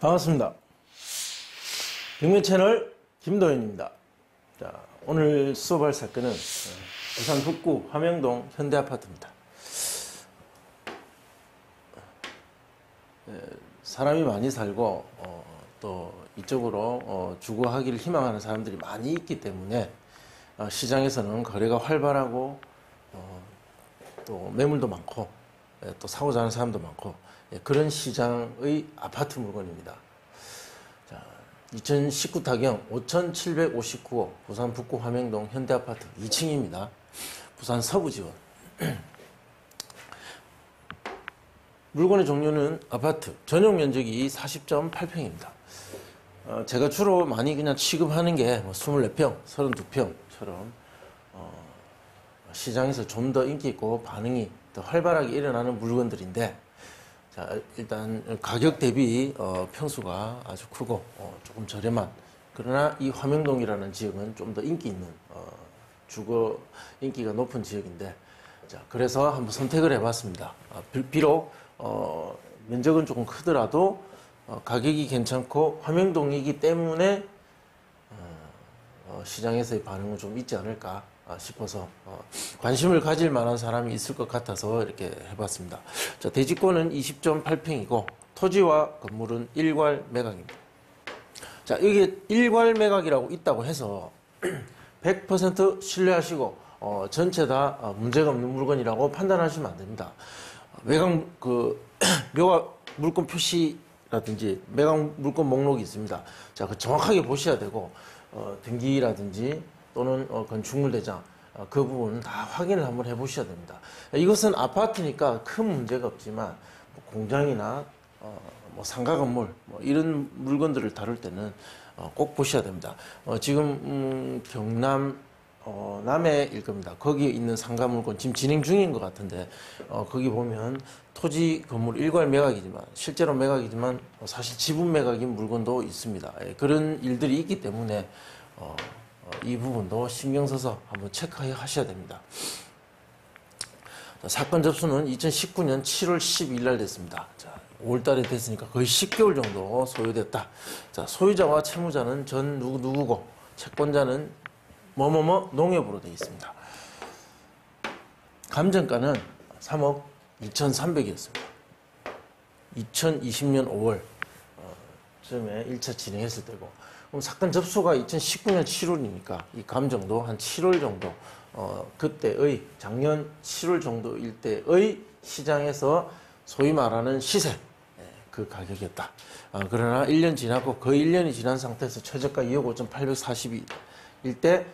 반갑습니다. 빅맨 채널 김도현입니다. 자, 오늘 수업할 사건은 부산 북구 화명동 현대아파트입니다. 사람이 많이 살고 또 이쪽으로 주거하기를 희망하는 사람들이 많이 있기 때문에 시장에서는 거래가 활발하고 또 매물도 많고 또 사고자 하는 사람도 많고 그런 시장의 아파트 물건입니다. 자, 2019 타경 5759호 부산 북구 화명동 현대아파트 2층입니다. 부산 서부지원. 물건의 종류는 아파트, 전용 면적이 40.8평입니다. 제가 주로 많이 그냥 취급하는 게 24평, 32평처럼 시장에서 좀 더 인기 있고 반응이 더 활발하게 일어나는 물건들인데, 자, 일단 가격 대비 평수가 아주 크고 조금 저렴한, 그러나 이 화명동이라는 지역은 좀 더 인기 있는 주거 인기가 높은 지역인데, 자, 그래서 한번 선택을 해봤습니다. 비록 면적은 조금 크더라도 가격이 괜찮고 화명동이기 때문에 시장에서의 반응은 좀 있지 않을까 싶어서 관심을 가질 만한 사람이 있을 것 같아서 이렇게 해봤습니다. 자, 대지권은 20.8평이고 토지와 건물은 일괄 매각입니다. 자, 여기 일괄 매각이라고 있다고 해서 100% 신뢰하시고 전체 다 문제가 없는 물건이라고 판단하시면 안 됩니다. 매각 묘가 물건 표시라든지 매각 물건 목록이 있습니다. 자, 그 정확하게 보셔야 되고 등기라든지 또는 건축물 대장 그 부분은 다 확인을 한번 해보셔야 됩니다. 이것은 아파트니까 큰 문제가 없지만 공장이나 상가 건물 이런 물건들을 다룰 때는 꼭 보셔야 됩니다. 지금 경남 남해일 겁니다. 거기에 있는 상가 물건 지금 진행 중인 것 같은데 거기 보면 토지 건물 일괄 매각이지만 실제로 매각이지만 사실 지분 매각인 물건도 있습니다. 그런 일들이 있기 때문에 이 부분도 신경 써서 한번 체크하셔야 됩니다. 자, 사건 접수는 2019년 7월 12일 날 됐습니다. 자, 5월달에 됐으니까 거의 10개월 정도 소요됐다. 자, 소유자와 채무자는 전 누구누구고 채권자는 뭐뭐뭐 농협으로 되어 있습니다. 감정가는 3억 1,300이었습니다. 2020년 5월 쯤에 1차 진행했을 때고, 그럼 사건 접수가 2019년 7월이니까 이 감정도 한 7월 정도 그때의 작년 7월 정도일 때의 시장에서 소위 말하는 시세 그 가격이었다. 그러나 1년 지나고 거의 1년이 지난 상태에서 최저가 2억 5,840일 때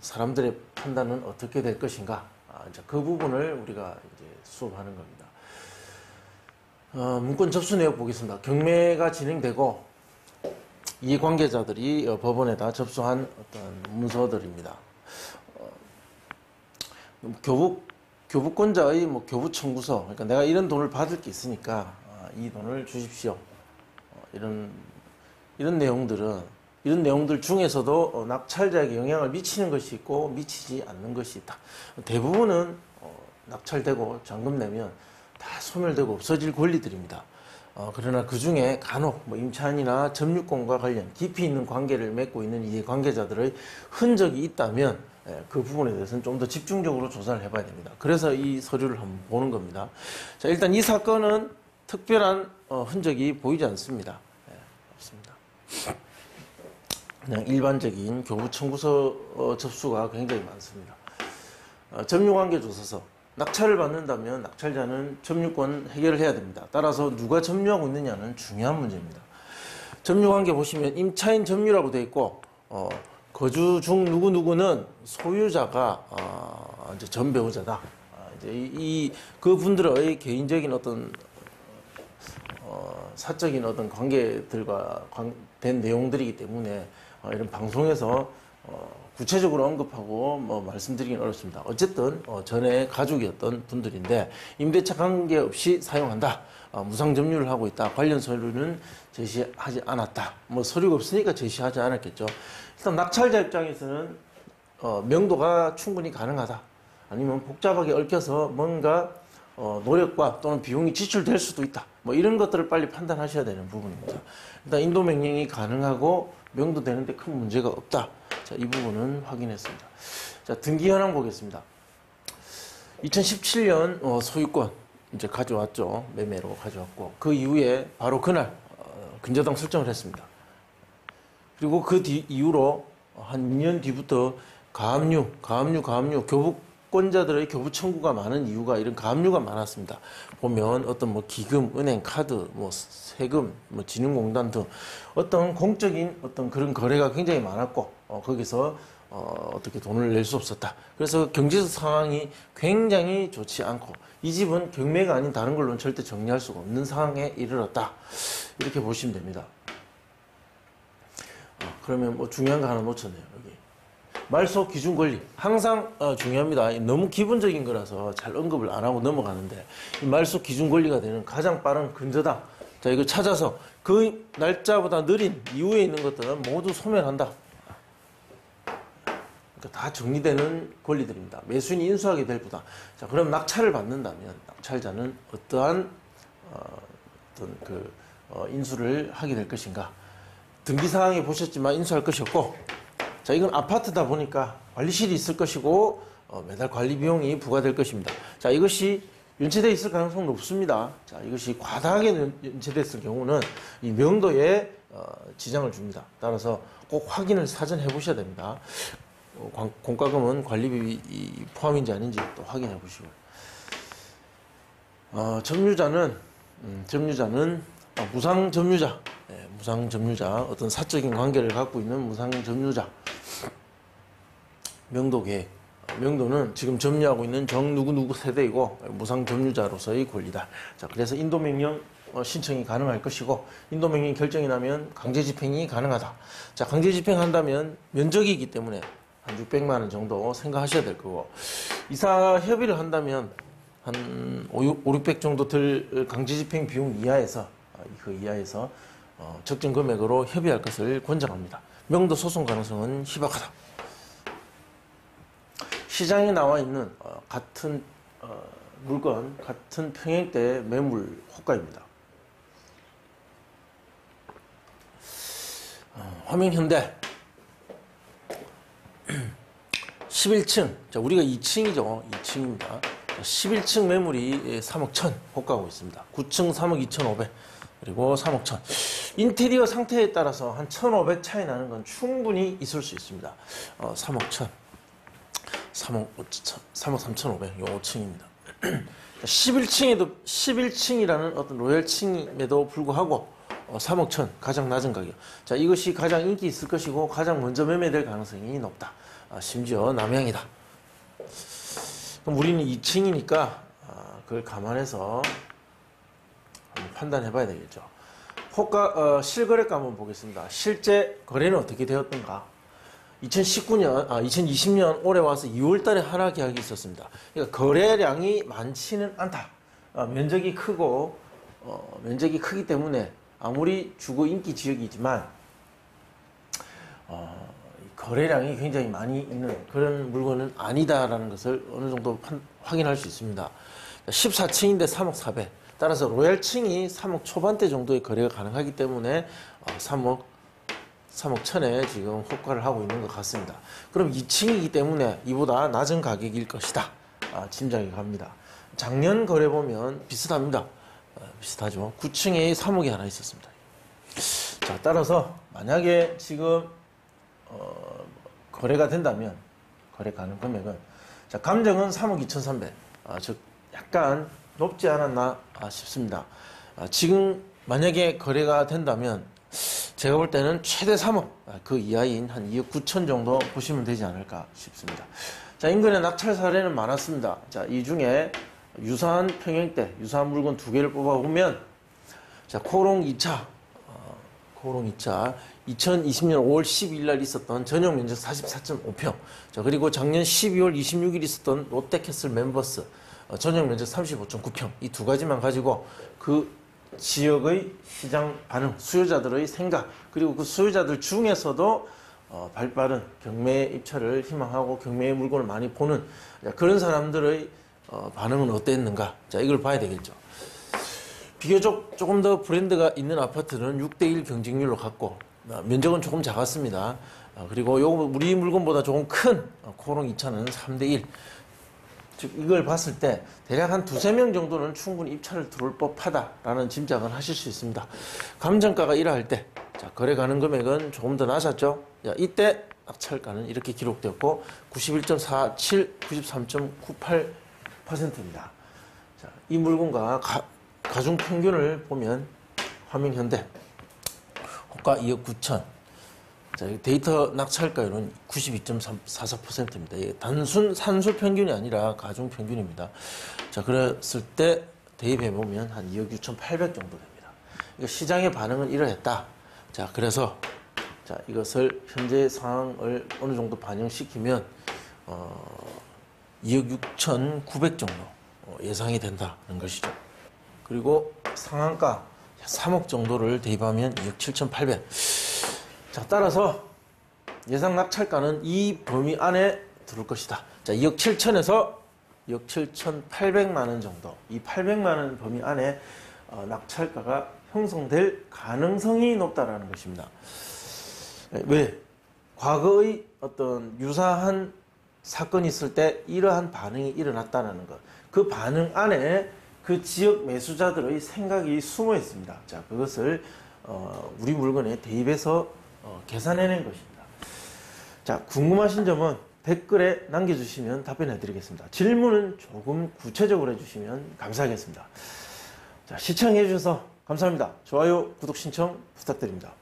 사람들의 판단은 어떻게 될 것인가, 이제 그 부분을 우리가 이제 수업하는 겁니다. 문건 접수 내역 보겠습니다. 경매가 진행되고 이해관계자들이 법원에다 접수한 어떤 문서들입니다. 교부권자의 교부 청구서, 그러니까 내가 이런 돈을 받을 게 있으니까 이 돈을 주십시오. 이런 내용들 중에서도 낙찰자에게 영향을 미치는 것이 있고 미치지 않는 것이 있다. 대부분은 낙찰되고 잔금 내면 다 소멸되고 없어질 권리들입니다. 그러나 그 중에 간혹 임차인이나 점유권과 관련 깊이 있는 관계를 맺고 있는 이해관계자들의 흔적이 있다면 그 부분에 대해서는 좀 더 집중적으로 조사를 해봐야 됩니다. 그래서 이 서류를 한번 보는 겁니다. 자, 일단 이 사건은 특별한 흔적이 보이지 않습니다. 없습니다. 그냥 일반적인 교부 청구서 접수가 굉장히 많습니다. 점유관계 조서서. 낙찰을 받는다면 낙찰자는 점유권 해결을 해야 됩니다. 따라서 누가 점유하고 있느냐는 중요한 문제입니다. 점유관계 보시면 임차인 점유라고 되어 있고 거주 중 누구누구는 소유자가 이제 전 배우자다. 이제 그 분들의 개인적인 어떤 사적인 어떤 관계들과 된 내용들이기 때문에 이런 방송에서 구체적으로 언급하고 말씀드리긴 어렵습니다. 어쨌든 전에 가족이었던 분들인데 임대차 관계없이 사용한다. 무상 점유를 하고 있다. 관련 서류는 제시하지 않았다. 서류가 없으니까 제시하지 않았겠죠. 일단 낙찰자 입장에서는 명도가 충분히 가능하다. 아니면 복잡하게 얽혀서 뭔가 노력과 또는 비용이 지출될 수도 있다. 뭐 이런 것들을 빨리 판단하셔야 되는 부분입니다. 일단 인도 명령이 가능하고 명도되는데 큰 문제가 없다. 자, 이 부분은 확인했습니다. 자, 등기 현황 보겠습니다. 2017년 소유권 이제 가져왔죠. 매매로 가져왔고 그 이후에 바로 그날 근저당 설정을 했습니다. 그리고 그 이후로 한 2년 뒤부터 가압류, 교부권자들의 교부 청구가 많은 이유가 이런 가압류가 많았습니다. 보면 어떤 뭐 기금, 은행, 카드, 뭐 세금, 뭐 진흥공단 등 어떤 공적인 어떤 그런 거래가 굉장히 많았고 거기서 어떻게 돈을 낼 수 없었다. 그래서 경제적 상황이 굉장히 좋지 않고 이 집은 경매가 아닌 다른 걸로는 절대 정리할 수가 없는 상황에 이르렀다. 이렇게 보시면 됩니다. 그러면 뭐 중요한 거 하나 놓쳤네요. 여기 말소 기준 권리 항상 중요합니다. 너무 기본적인 거라서 잘 언급을 안 하고 넘어가는데 이 말소 기준 권리가 되는 가장 빠른 근저당, 자 이거 찾아서 그 날짜보다 느린 이후에 있는 것들은 모두 소멸한다. 그러니까 다 정리되는 권리들입니다. 매수인이 인수하게 될 부담. 자 그럼 낙찰을 받는다면 낙찰자는 어떠한 인수를 하게 될 것인가? 등기사항에 보셨지만 인수할 것이었고, 자 이건 아파트다 보니까 관리실이 있을 것이고 매달 관리 비용이 부과될 것입니다. 자 이것이 연체되어 있을 가능성은 높습니다. 자 이것이 과다하게 연체됐을 경우는 이 명도에 지장을 줍니다. 따라서 꼭 확인을 사전 해보셔야 됩니다. 공과금은 관리비 포함인지 아닌지 또 확인해 보시고, 점유자는 무상 점유자, 무상 점유자, 어떤 사적인 관계를 갖고 있는 무상 점유자. 명도 계획. 명도는 지금 점유하고 있는 정 누구 세대이고 무상 점유자로서의 권리다. 자, 그래서 인도 명령 신청이 가능할 것이고 인도 명령 결정이 나면 강제 집행이 가능하다. 자, 강제 집행한다면 면적이기 때문에 한 600만 원 정도 생각하셔야 될 거고, 이사 협의를 한다면 한 600 정도 들 강제 집행 비용 이하에서 적정 금액으로 협의할 것을 권장합니다. 명도 소송 가능성은 희박하다. 시장에 나와 있는 같은 물건, 같은 평행대 매물 호가입니다. 화명현대 11층, 자 우리가 2층이죠. 2층입니다. 11층 매물이 3억 1천 호가하고 있습니다. 9층 3억 2,500, 그리고 3억 1천. 인테리어 상태에 따라서 한 1,500 차이 나는 건 충분히 있을 수 있습니다. 3억 1천, 3억 3,500, 요 5층입니다. 11층이라는 어떤 로열층임에도 불구하고 3억 1천, 가장 낮은 가격. 자, 이것이 가장 인기 있을 것이고 가장 먼저 매매될 가능성이 높다. 심지어 남향이다. 그럼 우리는 2층이니까 그걸 감안해서 한번 판단해 봐야 되겠죠. 호가 실거래가 한번 보겠습니다. 실제 거래는 어떻게 되었던가? 2020년 올해 와서 2월 달에 하락 계약이 있었습니다. 그러니까 거래량이 많지는 않다. 면적이 크기 때문에 아무리 주거 인기 지역이지만 거래량이 굉장히 많이 있는 그런 물건은 아니다라는 것을 어느 정도 확인할 수 있습니다. 14층인데 3억 4백. 따라서 로얄층이 3억 초반대 정도의 거래가 가능하기 때문에 3억 천에 지금 호가를 하고 있는 것 같습니다. 그럼 2층이기 때문에 이보다 낮은 가격일 것이다. 짐작이 갑니다. 작년 거래 보면 비슷합니다. 비슷하죠. 9층에 3억이 하나 있었습니다. 자, 따라서 만약에 지금 거래가 된다면 거래 가능 금액은, 자, 감정은 3억 2,300. 즉 약간 높지 않았나 싶습니다. 지금 만약에 거래가 된다면 제가 볼 때는 최대 3억, 그 이하인 한 2억 9천 정도 보시면 되지 않을까 싶습니다. 자, 인근에 낙찰 사례는 많았습니다. 자, 이 중에 유사한 평형대, 유사한 물건 두 개를 뽑아보면, 자, 코롱 2차, 2020년 5월 12일 날 있었던 전용 면적 44.5평. 자, 그리고 작년 12월 26일 있었던 롯데캐슬 멤버스, 전용 면적 35.9평. 이 두 가지만 가지고 그 지역의 시장 반응, 수요자들의 생각, 그리고 그 수요자들 중에서도 발빠른 경매 입찰을 희망하고 경매의 물건을 많이 보는 그런 사람들의 반응은 어땠는가? 자, 이걸 봐야 되겠죠. 비교적 조금 더 브랜드가 있는 아파트는 6대1 경쟁률로 갔고, 면적은 조금 작았습니다. 그리고 요 우리 물건보다 조금 큰 코롱 2차는 3대1. 즉 이걸 봤을 때 대략 한 2~3명 정도는 충분히 입찰을 들어올 법하다라는 짐작은 하실 수 있습니다. 감정가가 1할 때 자, 거래 가능 금액은 조금 더 낮았죠. 자, 이때 낙찰가는 이렇게 기록되었고 91.47, 93.98%입니다. 자, 이 물건과 가중 평균을 보면 화명 현대 호가 2억 9천. 자, 데이터 낙찰가율은 92.44%입니다. 이게 단순 산술 평균이 아니라 가중 평균입니다. 자, 그랬을 때 대입해 보면 한 2억 6,800 정도 됩니다. 시장의 반응은 이러했다. 자, 그래서 자, 이것을 현재 상황을 어느 정도 반영시키면 2억 6,900 정도 예상이 된다는 것이죠. 그리고 상한가 3억 정도를 대입하면 2억 7,800. 자, 따라서 예상 낙찰가는 이 범위 안에 들어올 것이다. 자, 2억 7천에서 2억 7,800만 원 정도, 이 800만 원 범위 안에 낙찰가가 형성될 가능성이 높다라는 것입니다. 왜? 과거의 어떤 유사한 사건이 있을 때 이러한 반응이 일어났다는 것. 그 반응 안에 그 지역 매수자들의 생각이 숨어 있습니다. 자, 그것을 우리 물건에 대입해서 계산해낸 것입니다. 자, 궁금하신 점은 댓글에 남겨주시면 답변해 드리겠습니다. 질문은 조금 구체적으로 해주시면 감사하겠습니다. 자, 시청해 주셔서 감사합니다. 좋아요, 구독 신청 부탁드립니다.